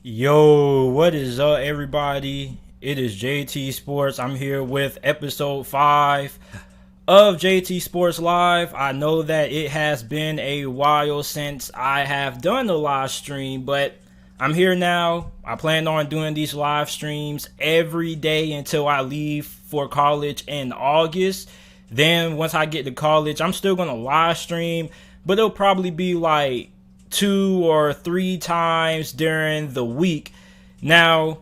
Yo, what is up, everybody? It is JT Sports. I'm here with episode 5 of JT Sports Live. I know that it has been a while since I have done a live stream, but I'm here now. I plan on doing these live streams every day until I leave for college in August. Then, once I get to college, I'm still going to live stream, but it'll probably be like 2 or 3 times during the week. Now,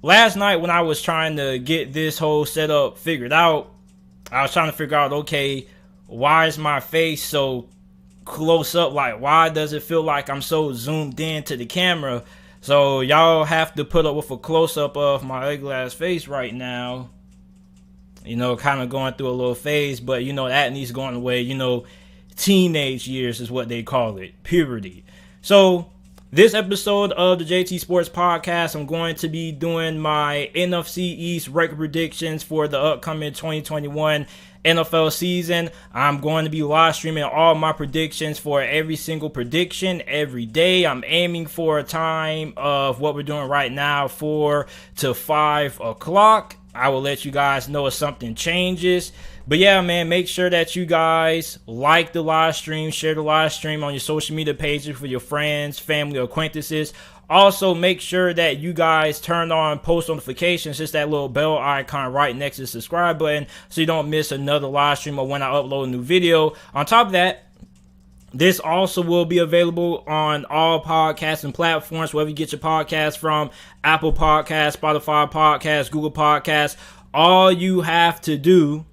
last night when I was trying to get this whole setup figured out, I was trying to figure out, okay, why is my face so close up? Like, why does it feel like I'm so zoomed in to the camera? So y'all have to put up with a close up of my ugly ass face right now. Kind of going through a little phase, but that needs going away. Teenage years is what they call it, puberty. So this episode of the JT Sports Podcast, I'm going to be doing my NFC East record predictions for the upcoming 2021 NFL season. I'm going to be live streaming all my predictions for every single prediction every day. I'm aiming for a time of what we're doing right now, 4 to 5 o'clock. I will let you guys know if something changes. But yeah, man, make sure that you guys like the live stream, share the live stream on your social media pages for your friends, family, or acquaintances. Also, make sure that you guys turn on post notifications, just that little bell icon right next to the subscribe button, so you don't miss another live stream or when I upload a new video. On top of that, this also will be available on all podcasting platforms, wherever you get your podcasts from, Apple Podcasts, Spotify Podcasts, Google Podcasts. All you have to do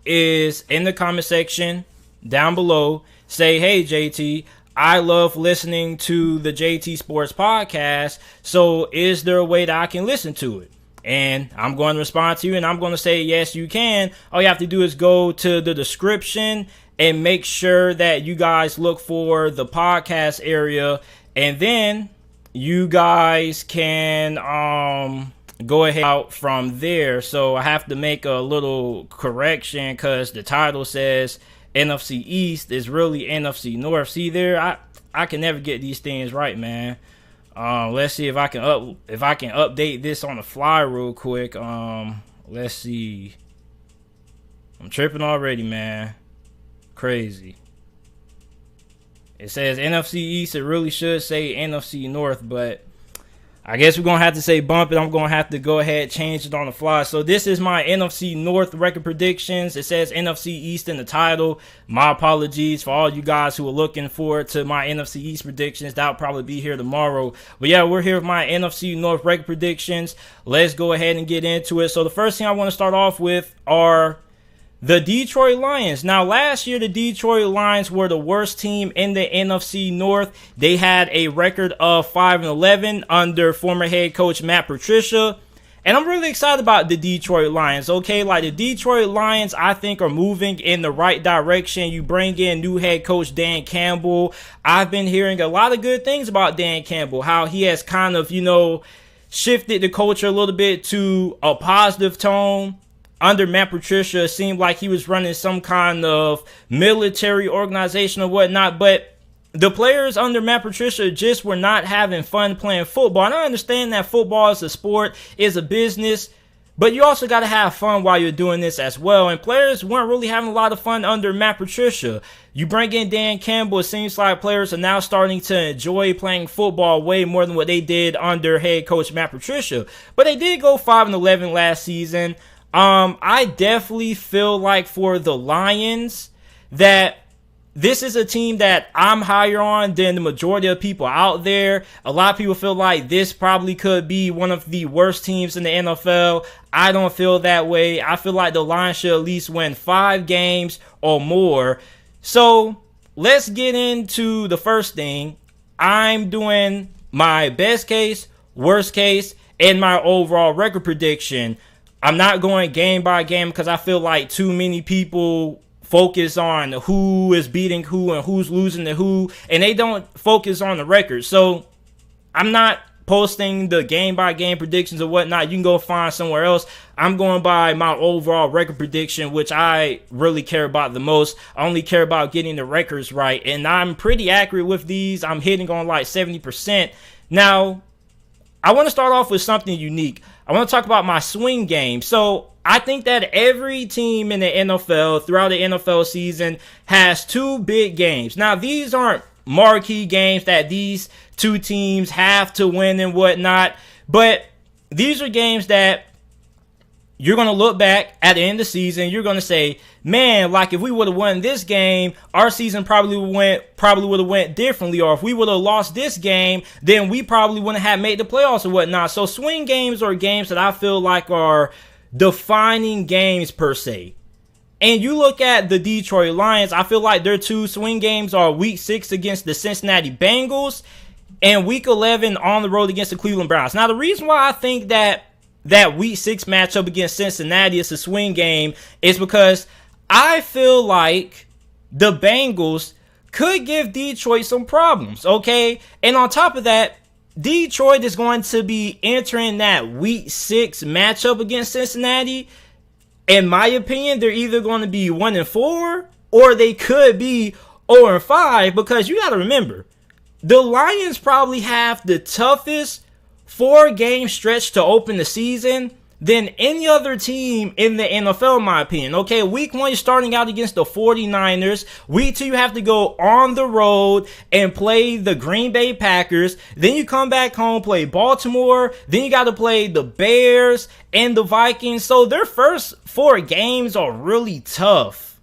is in the comment section down below, say, hey, JT, I love listening to the JT Sports Podcast, so is there a way that I can listen to it? And I'm going to respond to you, and I'm going to say, yes, you can. All you have to do is go to the description and make sure that you guys look for the podcast area, and then you guys can go ahead out from there. So I have to make a little correction because the title says NFC East is really NFC North. See there, I can never get these things right, man. Let's see if I can update this on the fly real quick. Let's see. I'm tripping already, man. Crazy. It says NFC East. It really should say NFC North, but I guess we're going to have to say bump it. I'm going to have to go ahead and change it on the fly. So this is my NFC North record predictions. It says NFC East in the title. My apologies for all you guys who are looking forward to my NFC East predictions. That'll probably be here tomorrow. But yeah, we're here with my NFC North record predictions. Let's go ahead and get into it. So the first thing I want to start off with are the Detroit Lions. Now, last year, the Detroit Lions were the worst team in the NFC North. They had a record of 5-11 under former head coach Matt Patricia. And I'm really excited about the Detroit Lions, okay? Like, the Detroit Lions, I think, are moving in the right direction. You bring in new head coach Dan Campbell. I've been hearing a lot of good things about Dan Campbell, how he has kind of, shifted the culture a little bit to a positive tone. Under Matt Patricia, it seemed like he was running some kind of military organization or whatnot, but the players under Matt Patricia just were not having fun playing football. And I understand that football is a sport, is a business, but you also got to have fun while you're doing this as well. And players weren't really having a lot of fun under Matt Patricia. You bring in Dan Campbell, it seems like players are now starting to enjoy playing football way more than what they did under head coach Matt Patricia. But they did go 5-11 last season. I definitely feel like for the Lions that this is a team that I'm higher on than the majority of people out there. A lot of people feel like this probably could be one of the worst teams in the NFL. I don't feel that way. I feel like the Lions should at least win 5 games or more. So let's get into the first thing. I'm doing my best case, worst case, and my overall record prediction. I'm not going game by game because I feel like too many people focus on who is beating who and who's losing to who, and they don't focus on the record. So I'm not posting the game-by-game predictions or whatnot, you can go find somewhere else. I'm going by my overall record prediction, which I really care about the most. I only care about getting the records right, and I'm pretty accurate with these. I'm hitting on like 70%. Now, I want to start off with something unique. I want to talk about my swing game. So I think that every team in the NFL throughout the NFL season has two big games. Now, these aren't marquee games that these two teams have to win and whatnot, but these are games that you're going to look back at the end of the season. You're going to say, man, like if we would have won this game, our season probably would have went differently. Or if we would have lost this game, then we probably wouldn't have made the playoffs or whatnot. So swing games are games that I feel like are defining games per se. And you look at the Detroit Lions, I feel like their two swing games are week 6 against the Cincinnati Bengals and week 11 on the road against the Cleveland Browns. Now, the reason why I think that week 6 matchup against Cincinnati is a swing game is because I feel like the Bengals could give Detroit some problems, okay? And on top of that, Detroit is going to be entering that week 6 matchup against Cincinnati. In my opinion, they're either going to be 1-4 or they could be 0-5, because you got to remember, the Lions probably have the toughest 4-game stretch to open the season than any other team in the NFL, in my opinion. Okay, week 1, you're starting out against the 49ers. Week 2, you have to go on the road and play the Green Bay Packers. Then you come back home, play Baltimore. Then you got to play the Bears and the Vikings. So their first 4 games are really tough.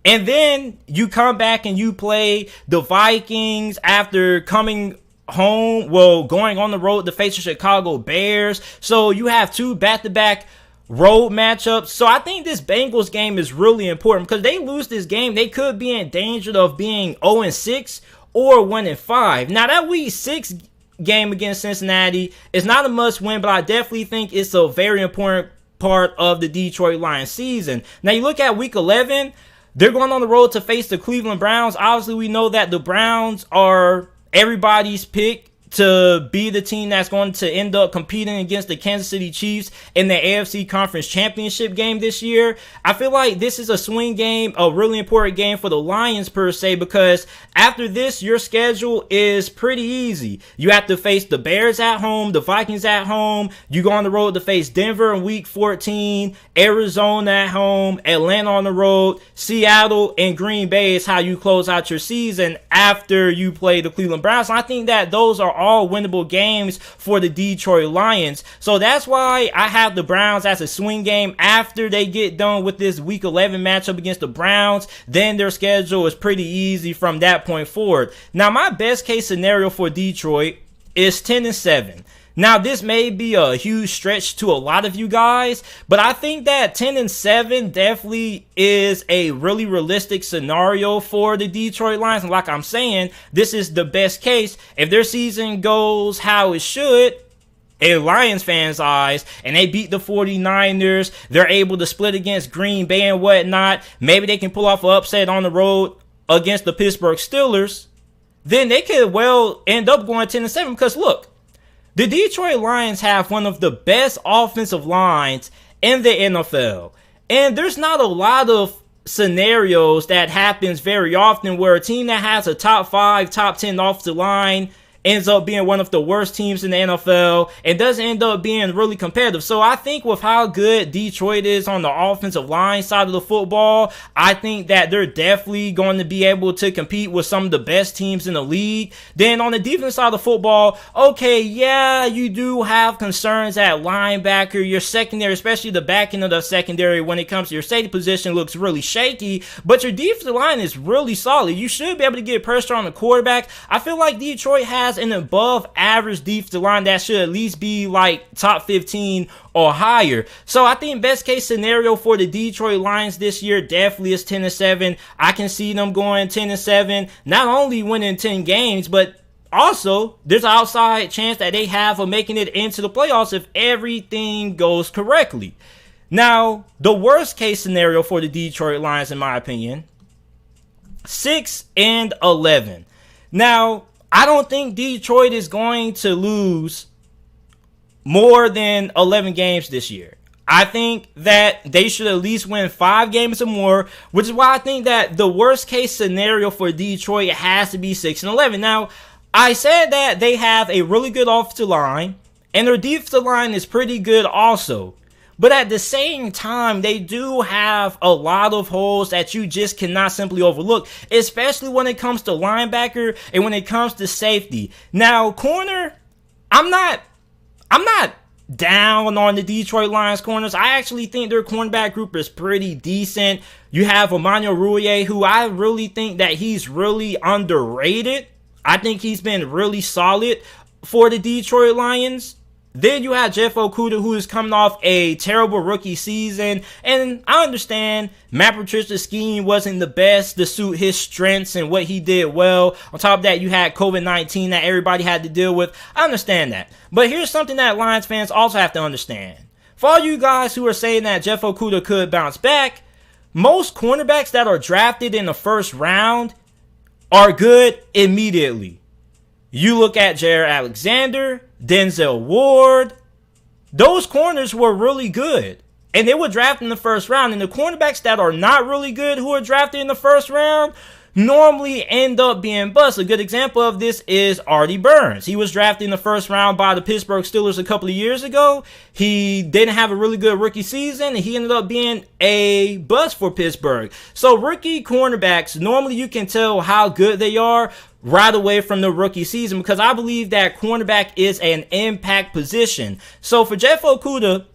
And then you come back and you play the Vikings after coming home, going on the road to face the Chicago Bears. So you have 2 back-to-back road matchups. So I think this Bengals game is really important, because they lose this game, they could be in danger of being 0-6 or 1-5. Now, that week 6 game against Cincinnati is not a must-win, but I definitely think it's a very important part of the Detroit Lions season. Now, you look at week 11, they're going on the road to face the Cleveland Browns. Obviously, we know that the Browns are everybody's pick to be the team that's going to end up competing against the Kansas City Chiefs in the AFC Conference Championship game this year. I feel like this is a swing game, a really important game for the Lions per se, because after this, your schedule is pretty easy. You have to face the Bears at home, the Vikings at home. You go on the road to face Denver in week 14, Arizona at home, Atlanta on the road, Seattle and Green Bay is how you close out your season after you play the Cleveland Browns. And I think that those are all winnable games for the Detroit Lions. So that's why I have the Browns as a swing game. After they get done with this week 11 matchup against the Browns, then their schedule is pretty easy from that point forward. Now, my best case scenario for Detroit is 10-7. Now, this may be a huge stretch to a lot of you guys, but I think that 10-7 definitely is a really realistic scenario for the Detroit Lions. And like I'm saying, this is the best case. If their season goes how it should, in Lions fans' eyes, and they beat the 49ers, they're able to split against Green Bay and whatnot, maybe they can pull off an upset on the road against the Pittsburgh Steelers, then they could well end up going 10-7. Because look, the Detroit Lions have one of the best offensive lines in the NFL. And there's not a lot of scenarios that happens very often where a team that has a top 5, top 10 offensive line ends up being one of the worst teams in the NFL and doesn't end up being really competitive. So I think with how good Detroit is on the offensive line side of the football, I think that they're definitely going to be able to compete with some of the best teams in the league. Then on the defense side of the football, okay, yeah, you do have concerns at linebacker. Your secondary, especially the back end of the secondary when it comes to your safety position, looks really shaky, but your defensive line is really solid. You should be able to get pressure on the quarterback. I feel like Detroit has an above average defensive line that should at least be like top 15 or higher. So I think best case scenario for the Detroit Lions this year definitely is 10-7. I can see them going 10-7, not only winning 10 games, but also there's an outside chance that they have of making it into the playoffs if everything goes correctly. Now, the worst case scenario for the Detroit Lions, in my opinion, 6-11. Now, I don't think Detroit is going to lose more than 11 games this year. I think that they should at least win 5 games or more, which is why I think that the worst case scenario for Detroit has to be 6-11. Now, I said that they have a really good offensive line, and their defensive line is pretty good also. But at the same time, they do have a lot of holes that you just cannot simply overlook, especially when it comes to linebacker and when it comes to safety. Now, corner, I'm not down on the Detroit Lions corners. I actually think their cornerback group is pretty decent. You have Emmanuel Rouye, who I really think that he's really underrated. I think he's been really solid for the Detroit Lions. Then you have Jeff Okudah, who is coming off a terrible rookie season. And I understand Matt Patricia's scheme wasn't the best to suit his strengths and what he did well. On top of that, you had COVID-19 that everybody had to deal with. I understand that. But here's something that Lions fans also have to understand. For all you guys who are saying that Jeff Okudah could bounce back, most cornerbacks that are drafted in the first round are good immediately. You look at Jair Alexander, Denzel Ward. Those corners were really good. And they were drafted in the first round. And the cornerbacks that are not really good who are drafted in the first round normally end up being bust. A good example of this is Artie Burns. He was drafted in the first round by the Pittsburgh Steelers a couple of years ago. He didn't have a really good rookie season, and he ended up being a bust for Pittsburgh. So rookie cornerbacks, normally you can tell how good they are right away from the rookie season, because I believe that cornerback is an impact position. So for Jeff Okudah,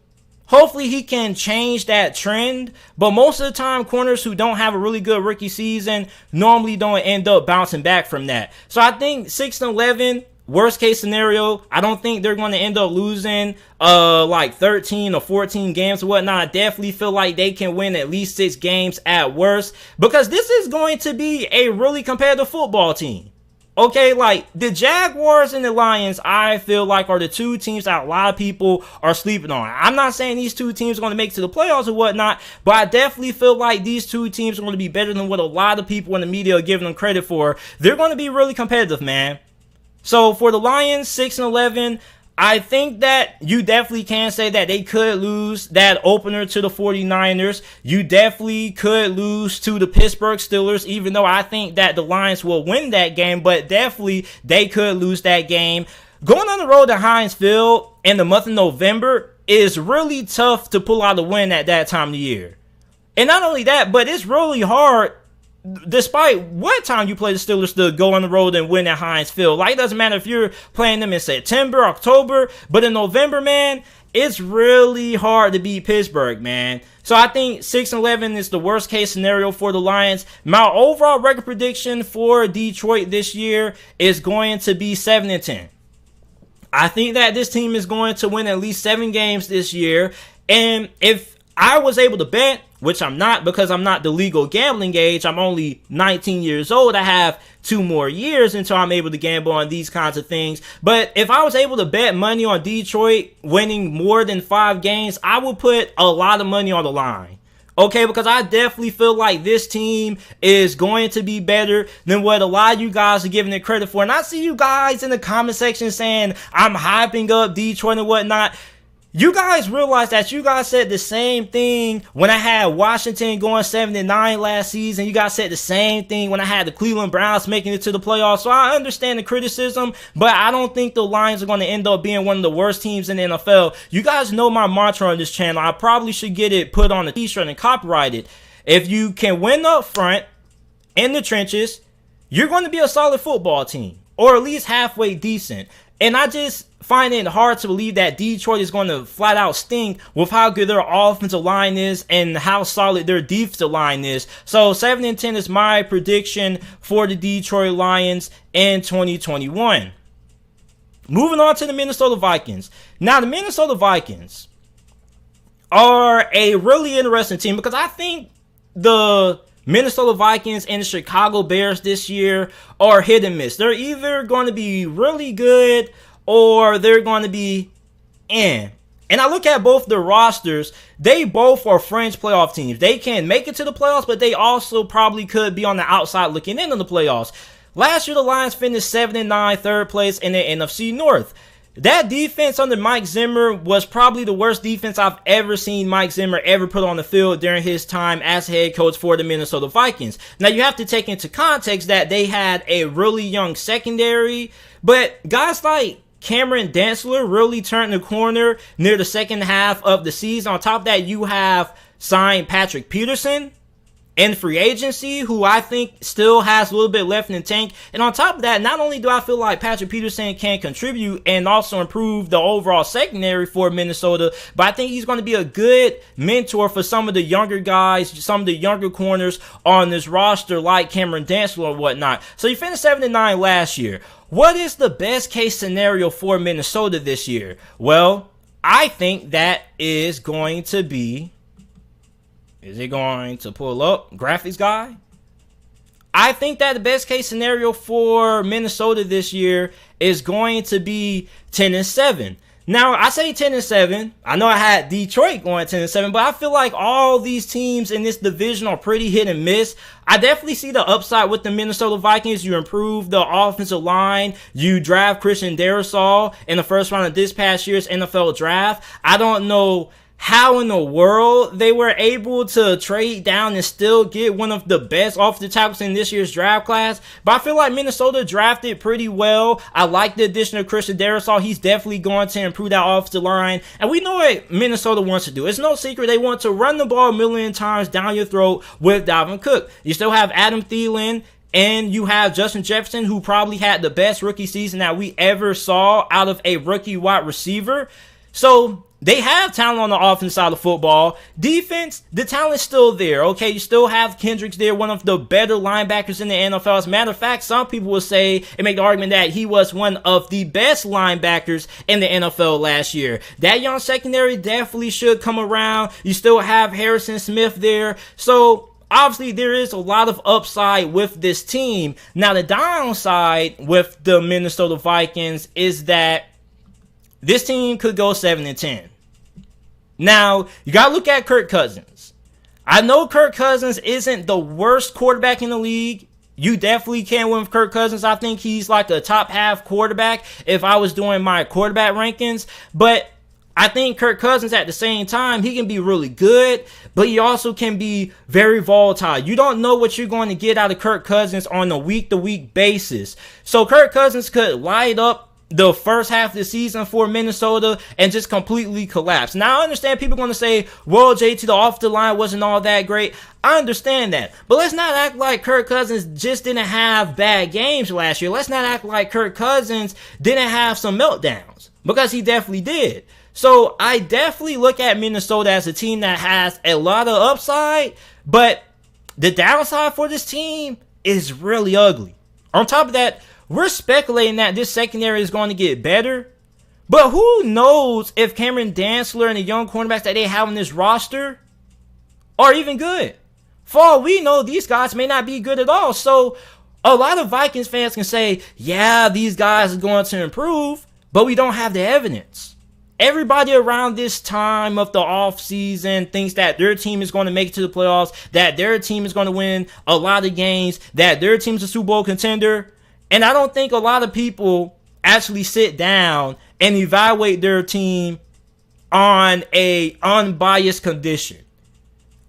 hopefully he can change that trend, but most of the time, corners who don't have a really good rookie season normally don't end up bouncing back from that. So I think 6-11, worst case scenario, I don't think they're going to end up losing like 13 or 14 games or whatnot. I definitely feel like they can win at least 6 games at worst, because this is going to be a really competitive football team. Okay, like the Jaguars and the Lions, I feel like are the 2 teams that a lot of people are sleeping on. I'm not saying these 2 teams are going to make it to the playoffs or whatnot, but I definitely feel like these 2 teams are going to be better than what a lot of people in the media are giving them credit for. They're going to be really competitive, man. So for the Lions, 6-11, I think that you definitely can say that they could lose that opener to the 49ers. You definitely could lose to the Pittsburgh Steelers, even though I think that the Lions will win that game, but definitely they could lose that game. Going on the road to Heinz Field in the month of November is really tough to pull out a win at that time of the year. And not only that, but it's really hard, despite what time you play the Steelers, to go on the road and win at Heinz Field. Like, it doesn't matter if you're playing them in September, October, but in November, man, it's really hard to beat Pittsburgh, man. So I think 6-11 is the worst case scenario for the Lions. My overall record prediction for Detroit this year is going to be 7-10. I think that this team is going to win at least 7 games this year. And if I was able to bet, which I'm not, because I'm not the legal gambling age, I'm only 19 years old. I have 2 more years until I'm able to gamble on these kinds of things. But if I was able to bet money on Detroit winning more than 5 games, I would put a lot of money on the line. Okay, because I definitely feel like this team is going to be better than what a lot of you guys are giving it credit for. And I see you guys in the comment section saying I'm hyping up Detroit and whatnot. You guys realize that you guys said the same thing when I had Washington going 7-9 last season. You guys said the same thing when I had the Cleveland Browns making it to the playoffs. So I understand the criticism, but I don't think the Lions are going to end up being one of the worst teams in the NFL. You guys know my mantra on this channel. I probably should get it put on a t-shirt and copyrighted. If you can win up front in the trenches, you're going to be a solid football team, or at least halfway decent. And I just find it hard to believe that Detroit is going to flat out stink with how good their offensive line is and how solid their defensive line is. So 7-10 is my prediction for the Detroit Lions in 2021. Moving on to the Minnesota Vikings. Now, the Minnesota Vikings are a really interesting team, because I think the Minnesota Vikings and the Chicago Bears this year are hit and miss. They're either going to be really good or they're going to be in. And I look at both the rosters. They both are fringe playoff teams. They can make it to the playoffs, but they also probably could be on the outside looking in on the playoffs. Last year, the Lions finished 7-9, third place in the NFC North. That defense under Mike Zimmer was probably the worst defense I've ever seen Mike Zimmer ever put on the field during his time as head coach for the Minnesota Vikings. Now, you have to take into context that they had a really young secondary, but guys like Cameron Dantzler really turned the corner near the second half of the season. On top of that, you have signed Patrick Peterson in free agency, who I think still has a little bit left in the tank. And on top of that, not only do I feel like Patrick Peterson can contribute and also improve the overall secondary for Minnesota, but I think he's going to be a good mentor for some of the younger guys, some of the younger corners on this roster like Cameron Dantzler or whatnot. So you finished 7-9 last year. What is the best case scenario for Minnesota this year? Well, I think that is going to be... Is it going to pull up? Graphics guy? I think that the best case scenario for Minnesota this year is going to be 10-7. Now, I say 10-7. I know I had Detroit going 10-7, but I feel like all these teams in this division are pretty hit and miss. I definitely see the upside with the Minnesota Vikings. You improve the offensive line. You draft Christian Darrisaw in the first round of this past year's NFL draft. I don't know how in the world they were able to trade down and still get one of the best offensive tackles in this year's draft class. But I feel like Minnesota drafted pretty well. I like the addition of Christian Darrisaw. He's definitely going to improve that offensive line. And we know what Minnesota wants to do. It's no secret they want to run the ball a million times down your throat with Dalvin Cook. You still have Adam Thielen, and you have Justin Jefferson, who probably had the best rookie season that we ever saw out of a rookie wide receiver. So they have talent on the offense side of football. Defense, the talent's still there, okay? You still have Kendricks there, one of the better linebackers in the NFL. As a matter of fact, some people will say and make the argument that he was one of the best linebackers in the NFL last year. That young secondary definitely should come around. You still have Harrison Smith there. So obviously, there is a lot of upside with this team. Now, the downside with the Minnesota Vikings is that this team could go 7-10. Now, you got to look at Kirk Cousins. I know Kirk Cousins isn't the worst quarterback in the league. You definitely can't win with Kirk Cousins. I think he's like a top half quarterback if I was doing my quarterback rankings. But I think Kirk Cousins at the same time, he can be really good, but he also can be very volatile. You don't know what you're going to get out of Kirk Cousins on a week-to-week basis. So Kirk Cousins could light up the first half of the season for Minnesota and just completely collapse. Now, I understand people are going to say, well, JT, the offensive line wasn't all that great. I understand that. But let's not act like Kirk Cousins just didn't have bad games last year. Let's not act like Kirk Cousins didn't have some meltdowns, because he definitely did. So I definitely look at Minnesota as a team that has a lot of upside, but the downside for this team is really ugly. On top of that, we're speculating that this secondary is going to get better, but who knows if Cameron Dantzler and the young cornerbacks that they have on this roster are even good. For all we know, these guys may not be good at all. So a lot of Vikings fans can say, yeah, these guys are going to improve, but we don't have the evidence. Everybody around this time of the offseason thinks that their team is going to make it to the playoffs, that their team is going to win a lot of games, that their team's a Super Bowl contender. And I don't think a lot of people actually sit down and evaluate their team on a unbiased condition.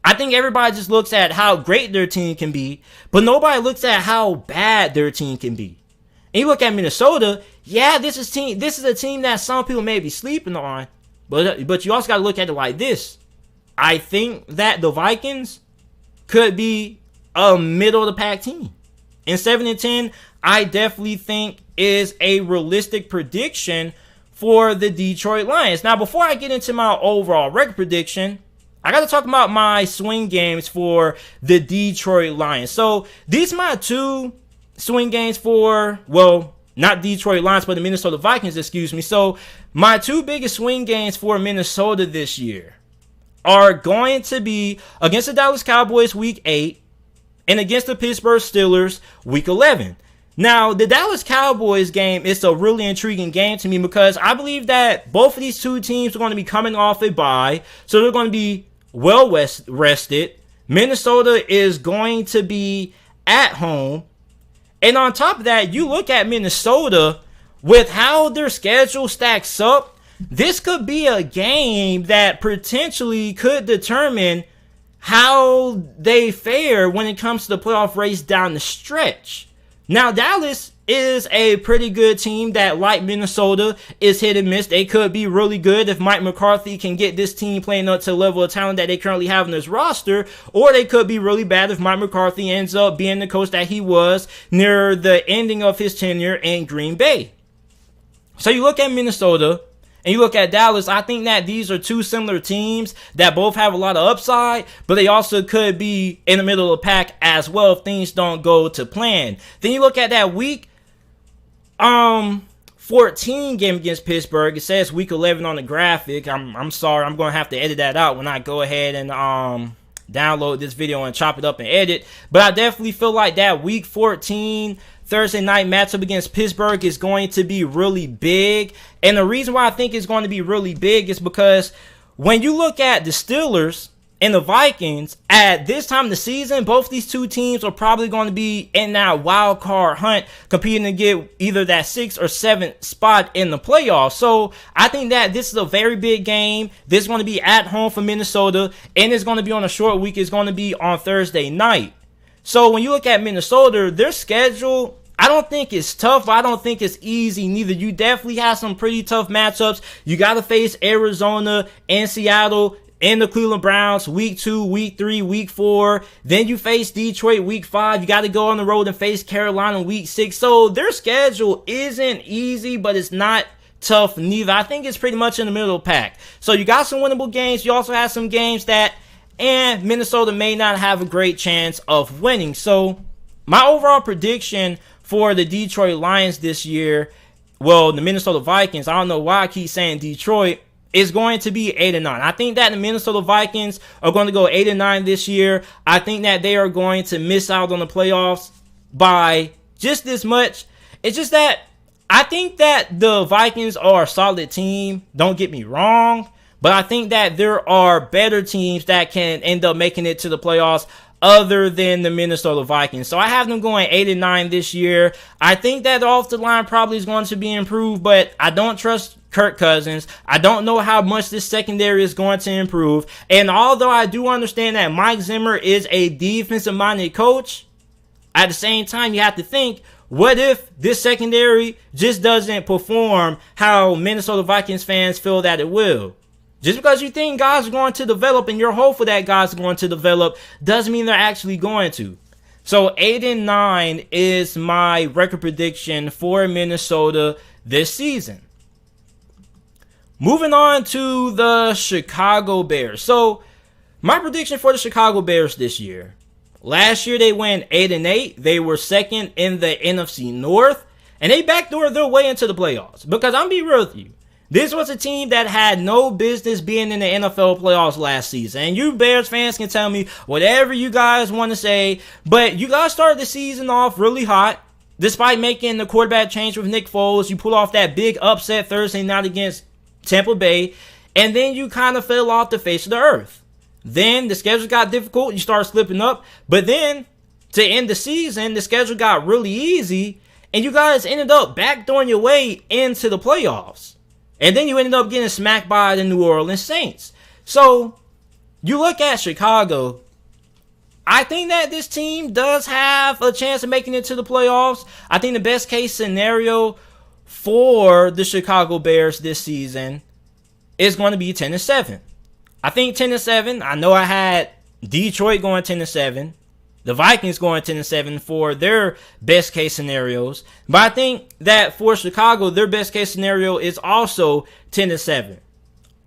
I think everybody just looks at how great their team can be, but nobody looks at how bad their team can be. And you look at Minnesota, yeah, this is a team that some people may be sleeping on, but you also got to look at it like this. I think that the Vikings could be a middle of the pack team. And 7-10, I definitely think is a realistic prediction for the Detroit Lions. Now, before I get into my overall record prediction, I got to talk about my swing games for the Detroit Lions. So these are my two swing games for, well, not Detroit Lions, but the Minnesota Vikings, excuse me. So my two biggest swing games for Minnesota this year are going to be against the Dallas Cowboys week 8 and against the Pittsburgh Steelers week 11. Now, the Dallas Cowboys game is a really intriguing game to me because I believe that both of these two teams are going to be coming off a bye, so they're going to be well rested. Minnesota is going to be at home, And on top of that, you look at Minnesota with how their schedule stacks up. This could be a game that potentially could determine how they fare when it comes to the playoff race down the stretch. Now, Dallas is a pretty good team that, like Minnesota, is hit and miss. They could be really good if Mike McCarthy can get this team playing up to the level of talent that they currently have in this roster, or they could be really bad if Mike McCarthy ends up being the coach that he was near the ending of his tenure in Green Bay. So you look at Minnesota and you look at Dallas. I think that these are two similar teams that both have a lot of upside, but they also could be in the middle of the pack as well if things don't go to plan. Then you look at that week 14 game against Pittsburgh. It says week 11 on the graphic. I'm sorry, I'm going to have to edit that out when I go ahead and download this video and chop it up and edit. But I definitely feel like that week 14 Thursday night matchup against Pittsburgh is going to be really big. And the reason why I think it's going to be really big is because when you look at the Steelers and the Vikings at this time of the season, both these two teams are probably going to be in that wild card hunt, competing to get either that 6th or 7th spot in the playoffs. So I think that this is a very big game. This is going to be at home for Minnesota, and it's going to be on a short week. It's going to be on Thursday night. So when you look at Minnesota, their schedule, I don't think it's tough, but I don't think it's easy neither. You definitely have some pretty tough matchups. You got to face Arizona and Seattle and the Cleveland Browns week 2, week 3, week 4. Then you face Detroit week 5. You got to go on the road and face Carolina week 6. So their schedule isn't easy, but it's not tough neither. I think it's pretty much in the middle of the pack. So you got some winnable games. You also have some games that Minnesota may not have a great chance of winning. So my overall prediction for the Detroit Lions this year, well, the Minnesota Vikings, I don't know why I keep saying Detroit, is going to be 8-9. I think that the Minnesota Vikings are going to go 8-9 this year. I think that they are going to miss out on the playoffs by just this much. It's just that I think that the Vikings are a solid team. Don't get me wrong. But I think that there are better teams that can end up making it to the playoffs other than the Minnesota Vikings. So I have them going 8-9 this year. I think that the offensive line probably is going to be improved, but I don't trust Kirk Cousins. I don't know how much this secondary is going to improve. And although I do understand that Mike Zimmer is a defensive-minded coach, at the same time, you have to think, what if this secondary just doesn't perform how Minnesota Vikings fans feel that it will? Just because you think guys are going to develop and you're hopeful that guys are going to develop doesn't mean they're actually going to. So 8-9 is my record prediction for Minnesota this season. Moving on to the Chicago Bears. So my prediction for the Chicago Bears this year. Last year they went 8-8. They were second in the NFC North. And they backdoored their way into the playoffs. Because I'm being real with you. This was a team that had no business being in the NFL playoffs last season. And you Bears fans can tell me whatever you guys want to say. But you guys started the season off really hot. Despite making the quarterback change with Nick Foles, you pulled off that big upset Thursday night against Tampa Bay. And then you kind of fell off the face of the earth. Then the schedule got difficult. You started slipping up. But then to end the season, the schedule got really easy. And you guys ended up backdooring your way into the playoffs. And then you ended up getting smacked by the New Orleans Saints. So, you look at Chicago. I think that this team does have a chance of making it to the playoffs. I think the best case scenario for the Chicago Bears this season is going to be 10-7. I think 10-7. I know I had Detroit going 10-7. The Vikings going 10-7 for their best case scenarios. But I think that for Chicago, their best case scenario is also 10-7.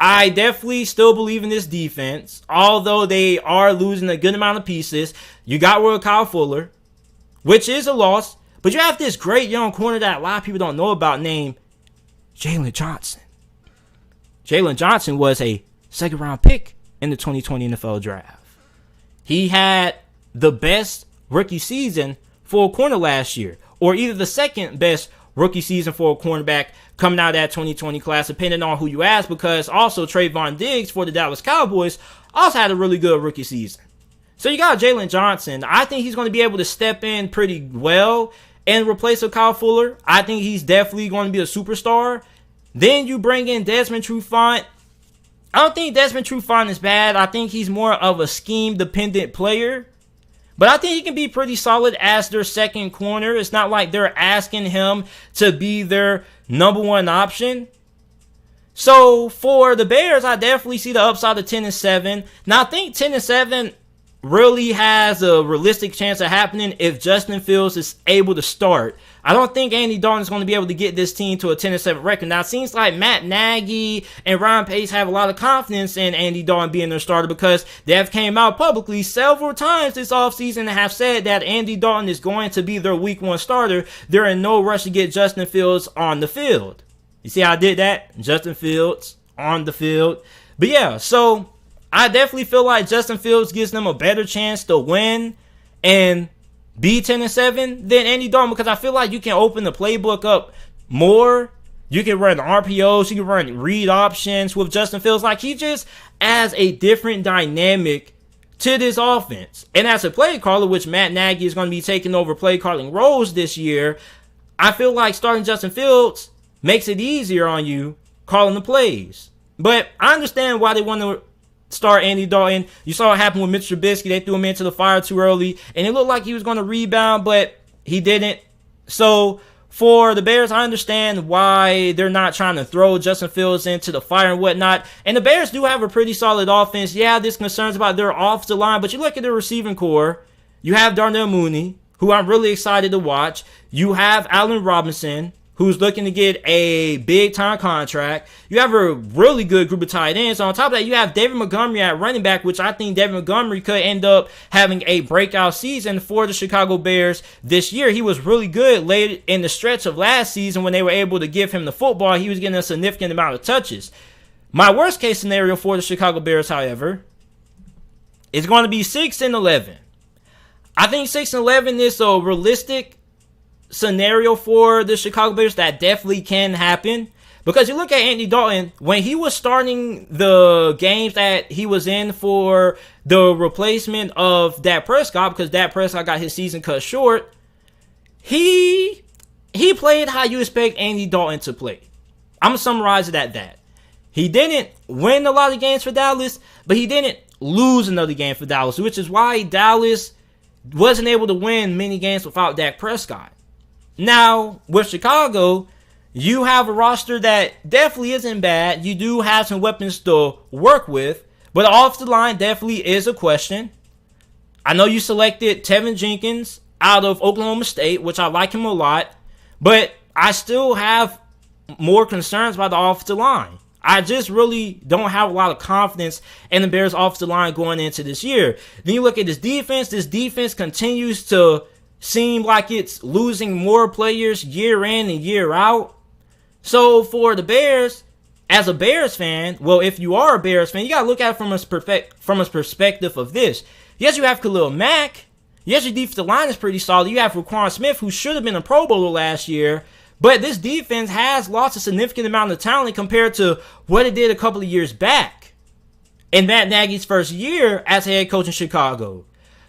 I definitely still believe in this defense. Although they are losing a good amount of pieces. You got rid of Kyle Fuller, which is a loss. But you have this great young corner that a lot of people don't know about named Jalen Johnson. Jalen Johnson was a second round pick in the 2020 NFL Draft. He had the best rookie season for a corner last year, or either the second best rookie season for a cornerback coming out of that 2020 class, depending on who you ask, because also Trayvon Diggs for the Dallas Cowboys also had a really good rookie season. So you got Jalen Johnson. I think he's going to be able to step in pretty well in replace of Kyle Fuller. I think he's definitely going to be a superstar. Then you bring in Desmond Trufant. I don't think Desmond Trufant is bad. I think he's more of a scheme-dependent player. But I think he can be pretty solid as their second corner. It's not like they're asking him to be their number one option. So for the Bears, I definitely see the upside of 10-7. Now I think 10-7 really has a realistic chance of happening if Justin Fields is able to start. I don't think Andy Dalton is going to be able to get this team to a 10-7 record. Now, it seems like Matt Nagy and Ryan Pace have a lot of confidence in Andy Dalton being their starter because they have came out publicly several times this offseason and have said that Andy Dalton is going to be their week one starter. They're in no rush to get Justin Fields on the field. You see how I did that? Justin Fields on the field. But yeah, so I definitely feel like Justin Fields gives them a better chance to win and be 10-7 than Andy Dalton because I feel like you can open the playbook up more. You can run RPOs, you can run read options with Justin Fields. Like, he just adds a different dynamic to this offense. And as a play caller, which Matt Nagy is going to be taking over play calling roles this year, I feel like starting Justin Fields makes it easier on you calling the plays. But I understand why they want to start Andy Dalton. You saw what happened with Mitch Trubisky. They threw him into the fire too early, and it looked like he was going to rebound, but he didn't. So for the Bears, I understand why they're not trying to throw Justin Fields into the fire and whatnot. And the Bears do have a pretty solid offense. Yeah, there's concerns about their offensive line, but you look at their receiving core. You have Darnell Mooney, who I'm really excited to watch. You have Allen Robinson, who's looking to get a big-time contract. You have a really good group of tight ends. On top of that, you have David Montgomery at running back, which I think David Montgomery could end up having a breakout season for the Chicago Bears this year. He was really good late in the stretch of last season when they were able to give him the football. He was getting a significant amount of touches. My worst-case scenario for the Chicago Bears, however, is going to be 6-11. I think 6-11 is a realistic scenario for the Chicago Bears that definitely can happen. Because you look at Andy Dalton, when he was starting the games that he was in for the replacement of Dak Prescott, because Dak Prescott got his season cut short, he played how you expect Andy Dalton to play. I'm going to summarize it at that. He didn't win a lot of games for Dallas, but he didn't lose another game for Dallas, which is why Dallas wasn't able to win many games without Dak Prescott. Now, with Chicago, you have a roster that definitely isn't bad. You do have some weapons to work with, but the offensive line definitely is a question. I know you selected Tevin Jenkins out of Oklahoma State, which I like him a lot, but I still have more concerns about the offensive line. I just really don't have a lot of confidence in the Bears' offensive line going into this year. Then you look at this defense continues to seem like it's losing more players year in and year out. So for the Bears, as a Bears fan, well, if you are a Bears fan, you got to look at it from a perspective of this. Yes, you have Khalil Mack. Yes, your defensive line is pretty solid. You have Roquan Smith, who should have been a Pro Bowler last year. But this defense has lost a significant amount of talent compared to what it did a couple of years back in Matt Nagy's first year as head coach in Chicago.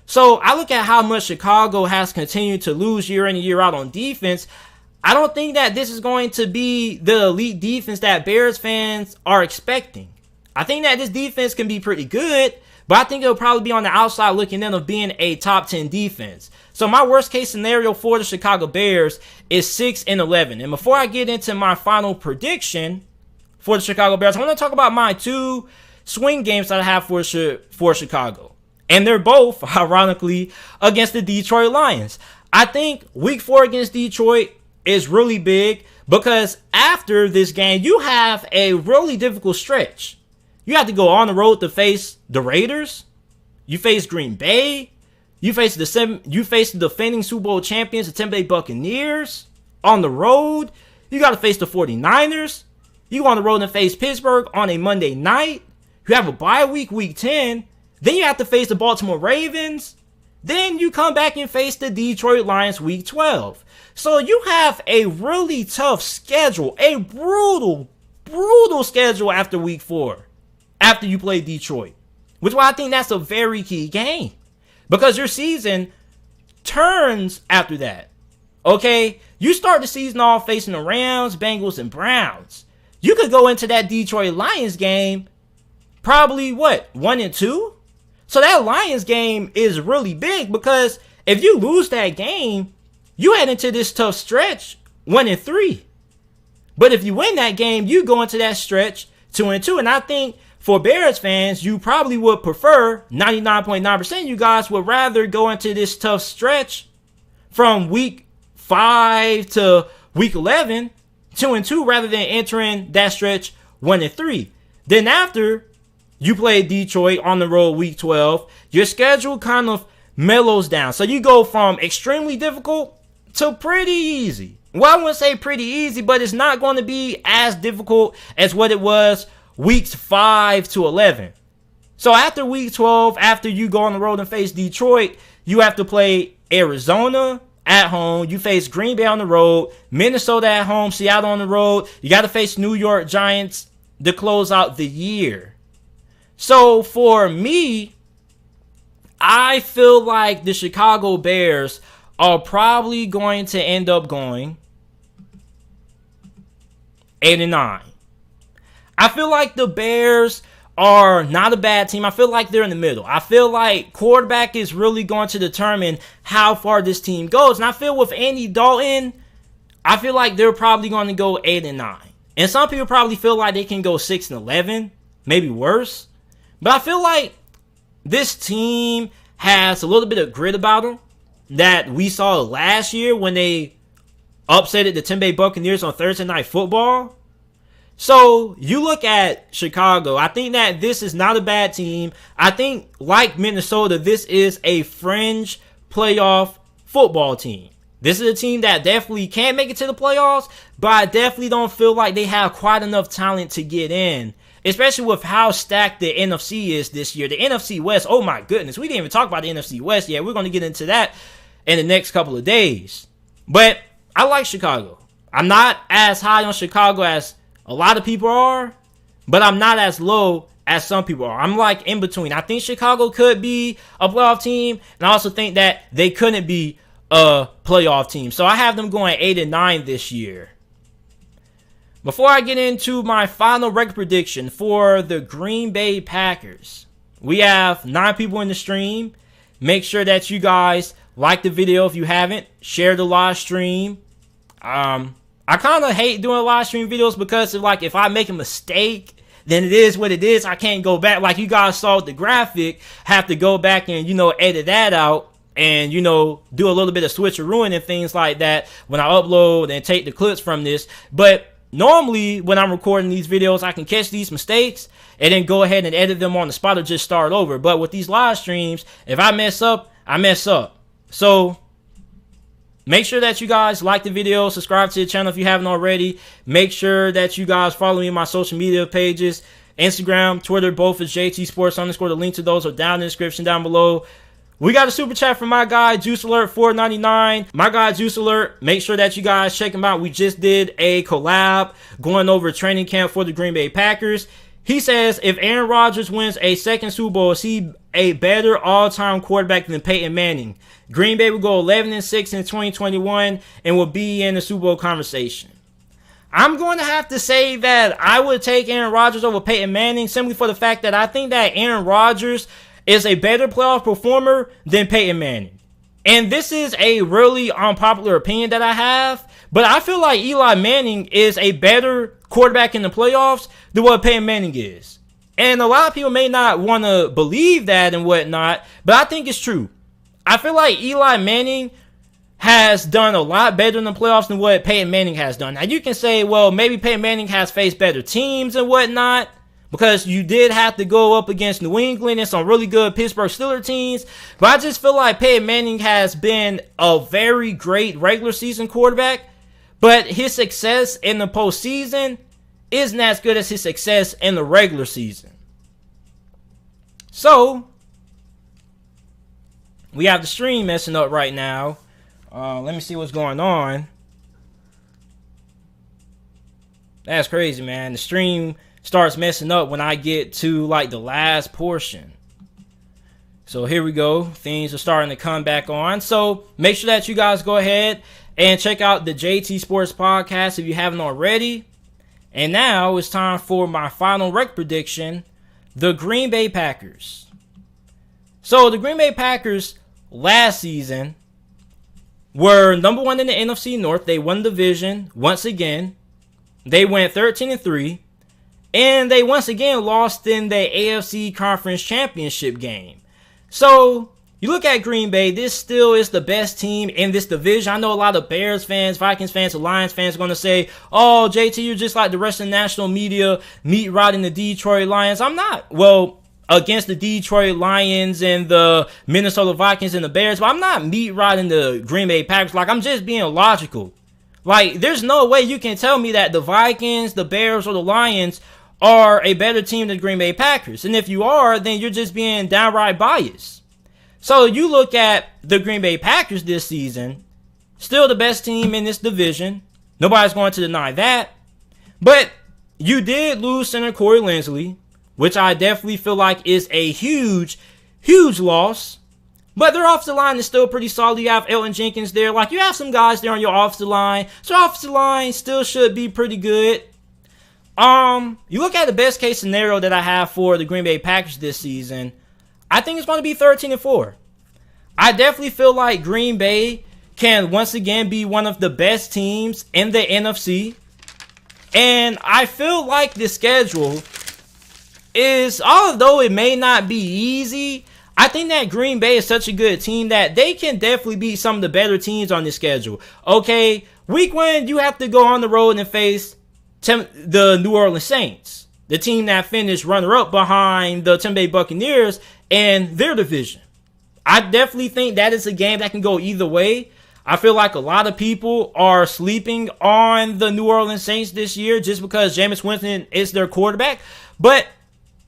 So I look at how much Chicago has continued to lose year in and year out on defense. I don't think that this is going to be the elite defense that Bears fans are expecting. I think that this defense can be pretty good, but I think it'll probably be on the outside looking in of being a top 10 defense. So my worst case scenario for the Chicago Bears is 6-11. And before I get into my final prediction for the Chicago Bears, I want to talk about my two swing games that I have for Chicago. And they're both, ironically, against the Detroit Lions. I think week 4 against Detroit is really big because after this game, you have a really difficult stretch. You have to go on the road to face the Raiders. You face Green Bay. You face the defending Super Bowl champions, the Tampa Bay Buccaneers, on the road. You got to face the 49ers. You go on the road and face Pittsburgh on a Monday night. You have a bye week, week 10. Then you have to face the Baltimore Ravens. Then you come back and face the Detroit Lions week 12. So you have a really tough schedule, a brutal schedule after week 4, after you play Detroit. Which is why I think that's a very key game. Because your season turns after that. Okay, you start the season off facing the Rams, Bengals, and Browns. You could go into that Detroit Lions game probably what, 1-2? So that Lions game is really big, because if you lose that game, you head into this tough stretch 1-3. But if you win that game, you go into that stretch 2-2. And I think for Bears fans, you probably would prefer, 99.9% of you guys would rather go into this tough stretch from week 5 to week 11, 2-2, rather than entering that stretch 1-3. Then after you play Detroit on the road week 12, your schedule kind of mellows down. So you go from extremely difficult to pretty easy. Well, I wouldn't say pretty easy, but it's not going to be as difficult as what it was weeks 5 to 11. So after week 12, after you go on the road and face Detroit, you have to play Arizona at home. You face Green Bay on the road, Minnesota at home, Seattle on the road. You got to face New York Giants to close out the year. So for me, I feel like the Chicago Bears are probably going to end up going 8-9. I feel like the Bears are not a bad team. I feel like they're in the middle. I feel like quarterback is really going to determine how far this team goes. And I feel with Andy Dalton, I feel like they're probably going to go 8-9. And some people probably feel like they can go 6-11, maybe worse. But I feel like this team has a little bit of grit about them that we saw last year when they upsetted the Tampa Bay Buccaneers on Thursday Night Football. So you look at Chicago, I think that this is not a bad team. I think, like Minnesota, this is a fringe playoff football team. This is a team that definitely can make it to the playoffs, but I definitely don't feel like they have quite enough talent to get in. Especially with how stacked the NFC is this year. The NFC West, oh my goodness. We didn't even talk about the NFC West yet. We're going to get into that in the next couple of days. But I like Chicago. I'm not as high on Chicago as a lot of people are, but I'm not as low as some people are. I'm like in between. I think Chicago could be a playoff team, and I also think that they couldn't be a playoff team. So I have them going 8-9 this year. Before I get into my final record prediction for the Green Bay Packers, we have 9 people in the stream. Make sure that you guys like the video if you haven't. Share the live stream. I kind of hate doing live stream videos because if I make a mistake, then it is what it is. I can't go back. Like you guys saw with the graphic, have to go back and, edit that out and, do a little bit of switcherooing and things like that when I upload and take the clips from this. But normally, when I'm recording these videos, I can catch these mistakes and then go ahead and edit them on the spot or just start over. But with these live streams, if I mess up, I mess up. So make sure that you guys like the video, subscribe to the channel if you haven't already. Make sure that you guys follow me on my social media pages, Instagram, Twitter, both is JT Sports _ The link to those are down in the description down below. We got a super chat from my guy, Juice Alert 499. My guy, Juice Alert, make sure that you guys check him out. We just did a collab going over training camp for the Green Bay Packers. He says, if Aaron Rodgers wins a second Super Bowl, is he a better all-time quarterback than Peyton Manning? Green Bay will go 11-6 in 2021 and will be in the Super Bowl conversation. I'm going to have to say that I would take Aaron Rodgers over Peyton Manning simply for the fact that I think that Aaron Rodgers is a better playoff performer than Peyton Manning. And this is a really unpopular opinion that I have, but I feel like Eli Manning is a better quarterback in the playoffs than what Peyton Manning is. And a lot of people may not want to believe that and whatnot, but I think it's true. I feel like Eli Manning has done a lot better in the playoffs than what Peyton Manning has done. Now, you can say, well, maybe Peyton Manning has faced better teams and whatnot, because you did have to go up against New England and some really good Pittsburgh Steelers teams. But I just feel like Peyton Manning has been a very great regular season quarterback. But his success in the postseason isn't as good as his success in the regular season. So, we have the stream messing up right now. Let me see what's going on. That's crazy, man. The stream starts messing up when I get to the last portion. So here we go. Things are starting to come back on. So make sure that you guys go ahead and check out the JT Sports Podcast if you haven't already. And now it's time for my final record prediction, the Green Bay Packers. So the Green Bay Packers last season were number one in the NFC North. They won the division once again. They went 13-3. And they once again lost in the AFC Conference Championship game. So you look at Green Bay, this still is the best team in this division. I know a lot of Bears fans, Vikings fans, Lions fans are going to say, oh, JT, you're just like the rest of the national media meat riding the Detroit Lions. I'm not. Well, against the Detroit Lions and the Minnesota Vikings and the Bears, but I'm not meat riding the Green Bay Packers. Like, I'm just being logical. Like, there's no way you can tell me that the Vikings, the Bears, or the Lions are a better team than the Green Bay Packers. And if you are, then you're just being downright biased. So you look at the Green Bay Packers this season, still the best team in this division. Nobody's going to deny that. But you did lose center Corey Linsley, which I definitely feel like is a huge, huge loss. But their offensive line is still pretty solid. You have Elton Jenkins there. Like, you have some guys there on your offensive line. So offensive line still should be pretty good. You look at the best case scenario that I have for the Green Bay Packers this season, I think it's going to be 13-4. I definitely feel like Green Bay can once again be one of the best teams in the NFC. And I feel like the schedule is, although it may not be easy, I think that Green Bay is such a good team that they can definitely beat some of the better teams on the schedule. Okay, week 1, you have to go on the road and face the New Orleans Saints, the team that finished runner-up behind the Tampa Bay Buccaneers in their division. I definitely think that is a game that can go either way. I feel like a lot of people are sleeping on the New Orleans Saints this year just because Jameis Winston is their quarterback. But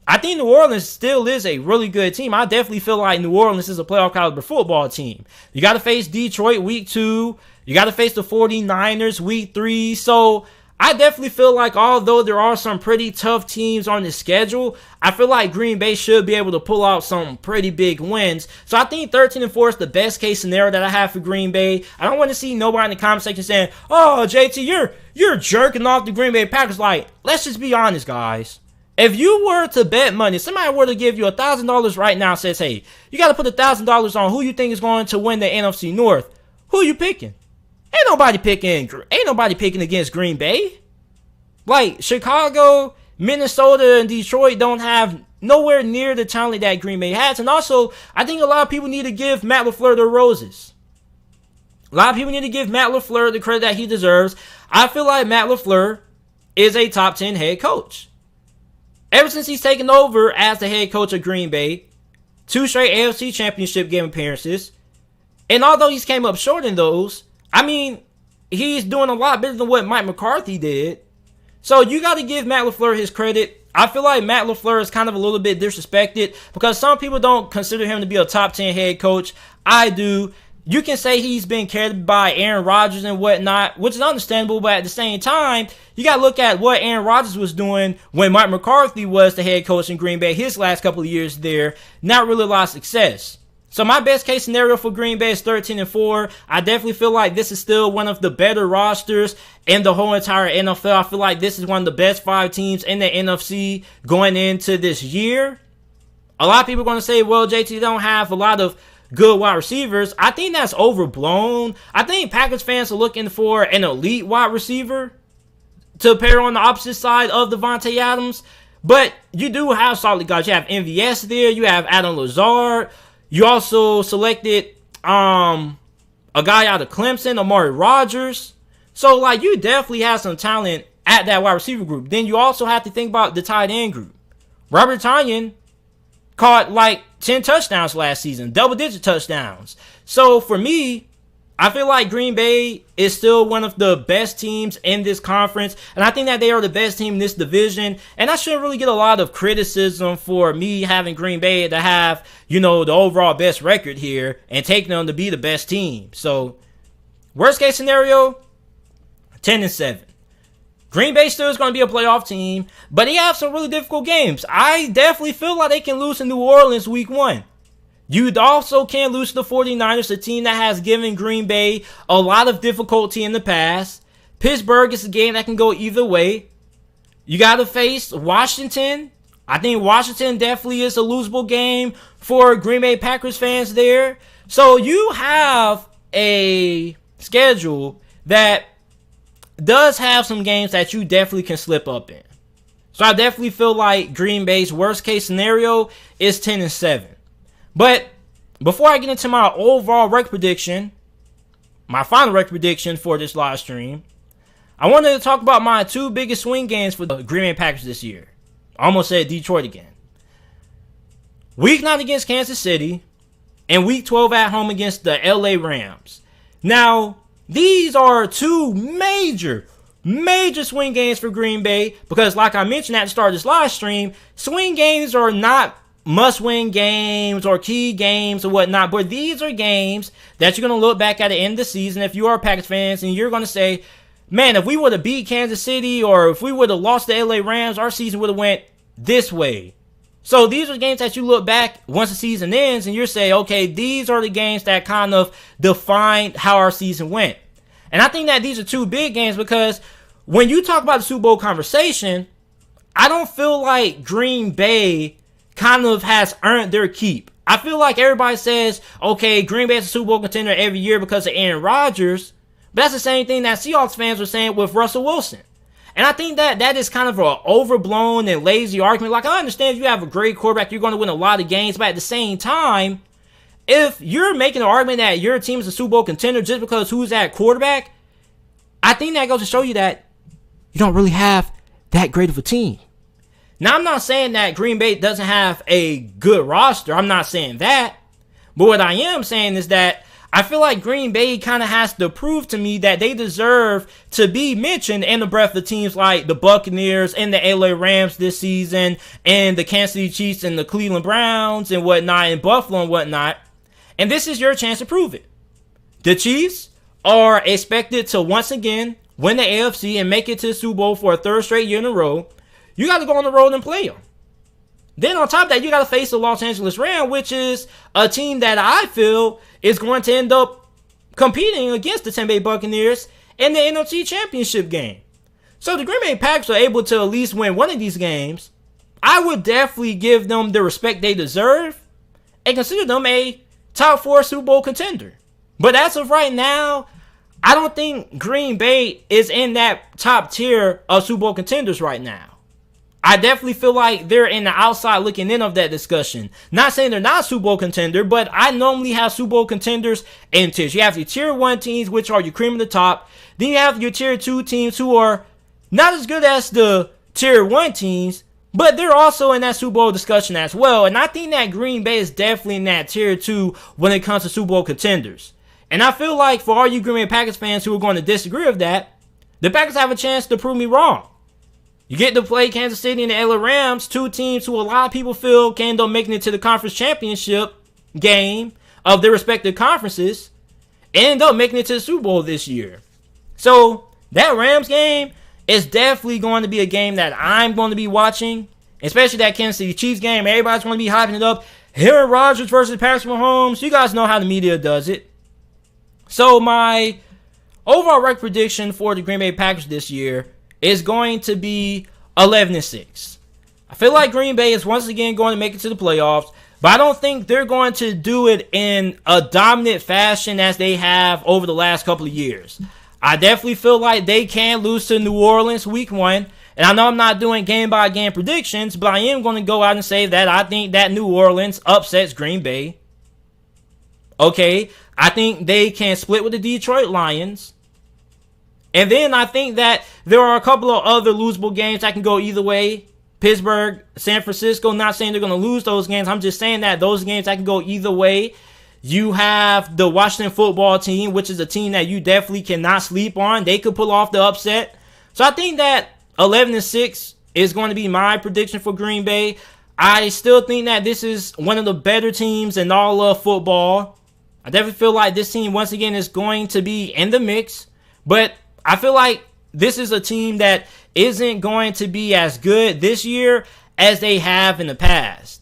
I think New Orleans still is a really good team. I definitely feel like New Orleans is a playoff caliber football team. You got to face Detroit week 2. You got to face the 49ers week 3. So I definitely feel like although there are some pretty tough teams on the schedule, I feel like Green Bay should be able to pull out some pretty big wins. So I think 13-4 is the best case scenario that I have for Green Bay. I don't want to see nobody in the comment section saying, oh, JT, you're jerking off the Green Bay Packers. Like, let's just be honest, guys. If you were to bet money, somebody were to give you $1,000 right now and says, hey, you got to put $1,000 on who you think is going to win the NFC North, who are you picking? Ain't nobody picking against Green Bay. Like, Chicago, Minnesota, and Detroit don't have nowhere near the talent that Green Bay has. And also, I think a lot of people need to give Matt LaFleur their roses. A lot of people need to give Matt LaFleur the credit that he deserves. I feel like Matt LaFleur is a top 10 head coach. Ever since he's taken over as the head coach of Green Bay, 2 straight AFC Championship game appearances. And although he's came up short in those, I mean, he's doing a lot better than what Mike McCarthy did. So you got to give Matt LaFleur his credit. I feel like Matt LaFleur is kind of a little bit disrespected because some people don't consider him to be a top 10 head coach. I do. You can say he's been carried by Aaron Rodgers and whatnot, which is understandable, but at the same time, you got to look at what Aaron Rodgers was doing when Mike McCarthy was the head coach in Green Bay his last couple of years there. Not really a lot of success. So my best case scenario for Green Bay is 13-4. I definitely feel like this is still one of the better rosters in the whole entire NFL. I feel like this is one of the best 5 teams in the NFC going into this year. A lot of people are going to say, well, JT, don't have a lot of good wide receivers. I think that's overblown. I think Packers fans are looking for an elite wide receiver to pair on the opposite side of Devontae Adams. But you do have solid guys. You have MVS there. You have Adam Lazard. You also selected a guy out of Clemson, Amari Rodgers. So, like, you definitely have some talent at that wide receiver group. Then you also have to think about the tight end group. Robert Tonyan caught, like, 10 touchdowns last season, double-digit touchdowns. So, for me, I feel like Green Bay is still one of the best teams in this conference, and I think that they are the best team in this division, and I shouldn't really get a lot of criticism for me having Green Bay to have, you know, the overall best record here and taking them to be the best team. So, worst case scenario, 10-7. Green Bay still is going to be a playoff team, but they have some really difficult games. I definitely feel like they can lose in New Orleans week 1. You also can't lose to the 49ers, a team that has given Green Bay a lot of difficulty in the past. Pittsburgh is a game that can go either way. You got to face Washington. I think Washington definitely is a losable game for Green Bay Packers fans there. So you have a schedule that does have some games that you definitely can slip up in. So I definitely feel like Green Bay's worst case scenario is 10-7. But before I get into my overall record prediction, my final record prediction for this live stream, I wanted to talk about my two biggest swing games for the Green Bay Packers this year. I almost said Detroit again. Week 9 against Kansas City and Week 12 at home against the LA Rams. Now, these are two major swing games for Green Bay because, like I mentioned at the start of this live stream, swing games are not must-win games or key games or whatnot, but these are games that you're going to look back at the end of the season if you are Packers fans and you're going to say, man, if we would have beat Kansas City or if we would have lost the LA Rams, our season would have went this way. So these are games that you look back once the season ends and you're saying, okay, these are the games that kind of defined how our season went. And I think that these are two big games because when you talk about the Super Bowl conversation, I don't feel like Green Bay kind of has earned their keep. I feel like everybody says, okay, Green Bay is a Super Bowl contender every year because of Aaron Rodgers. But that's the same thing that Seahawks fans were saying with Russell Wilson. And I think that is kind of an overblown and lazy argument. Like, I understand if you have a great quarterback, you're going to win a lot of games. But at the same time, if you're making an argument that your team is a Super Bowl contender just because who's at quarterback, I think that goes to show you that you don't really have that great of a team. Now, I'm not saying that Green Bay doesn't have a good roster. I'm not saying that. But what I am saying is that I feel like Green Bay kind of has to prove to me that they deserve to be mentioned in the breath of teams like the Buccaneers and the LA Rams this season and the Kansas City Chiefs and the Cleveland Browns and whatnot and Buffalo and whatnot. And this is your chance to prove it. The Chiefs are expected to once again win the AFC and make it to the Super Bowl for a third straight year in a row. You got to go on the road and play them. Then on top of that, you got to face the Los Angeles Rams, which is a team that I feel is going to end up competing against the Tampa Bay Buccaneers in the NFC Championship game. So the Green Bay Packers are able to at least win one of these games. I would definitely give them the respect they deserve and consider them a top 4 Super Bowl contender. But as of right now, I don't think Green Bay is in that top tier of Super Bowl contenders right now. I definitely feel like they're in the outside looking in of that discussion. Not saying they're not a Super Bowl contender, but I normally have Super Bowl contenders in tiers. You have your tier 1 teams, which are your cream of the top. Then you have your tier 2 teams who are not as good as the tier 1 teams, but they're also in that Super Bowl discussion as well. And I think that Green Bay is definitely in that tier 2 when it comes to Super Bowl contenders. And I feel like for all you Green Bay Packers fans who are going to disagree with that, the Packers have a chance to prove me wrong. You get to play Kansas City and the LA Rams, two teams who a lot of people feel can end up making it to the conference championship game of their respective conferences, and end up making it to the Super Bowl this year. So that Rams game is definitely going to be a game that I'm going to be watching, especially that Kansas City Chiefs game. Everybody's going to be hyping it up. Aaron Rodgers versus Patrick Mahomes. You guys know how the media does it. So my overall record prediction for the Green Bay Packers this year is going to be 11-6. I feel like Green Bay is once again going to make it to the playoffs, but I don't think they're going to do it in a dominant fashion as they have over the last couple of years. I definitely feel like they can lose to New Orleans week 1, and I know I'm not doing game-by-game predictions, but I am going to go out and say that I think that New Orleans upsets Green Bay. Okay, I think they can split with the Detroit Lions. And then I think that there are a couple of other losable games that can go either way. Pittsburgh, San Francisco, not saying they're going to lose those games. I'm just saying that those games that can go either way. You have the Washington football team, which is a team that you definitely cannot sleep on. They could pull off the upset. So I think that 11-6 is going to be my prediction for Green Bay. I still think that this is one of the better teams in all of football. I definitely feel like this team, once again, is going to be in the mix. But I feel like this is a team that isn't going to be as good this year as they have in the past.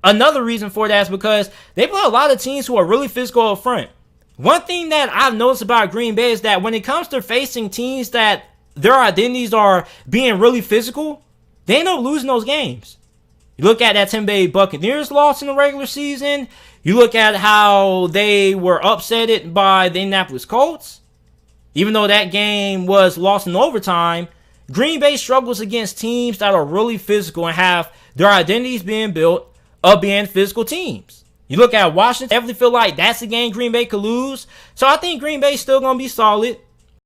Another reason for that is because they play a lot of teams who are really physical up front. One thing that I've noticed about Green Bay is that when it comes to facing teams that their identities are being really physical, they end up losing those games. You look at that Tampa Bay Buccaneers loss in the regular season. You look at how they were upsetted by the Indianapolis Colts. Even though that game was lost in overtime, Green Bay struggles against teams that are really physical and have their identities being built of being physical teams. You look at Washington, I definitely feel like that's a game Green Bay could lose. So I think Green Bay's still going to be solid.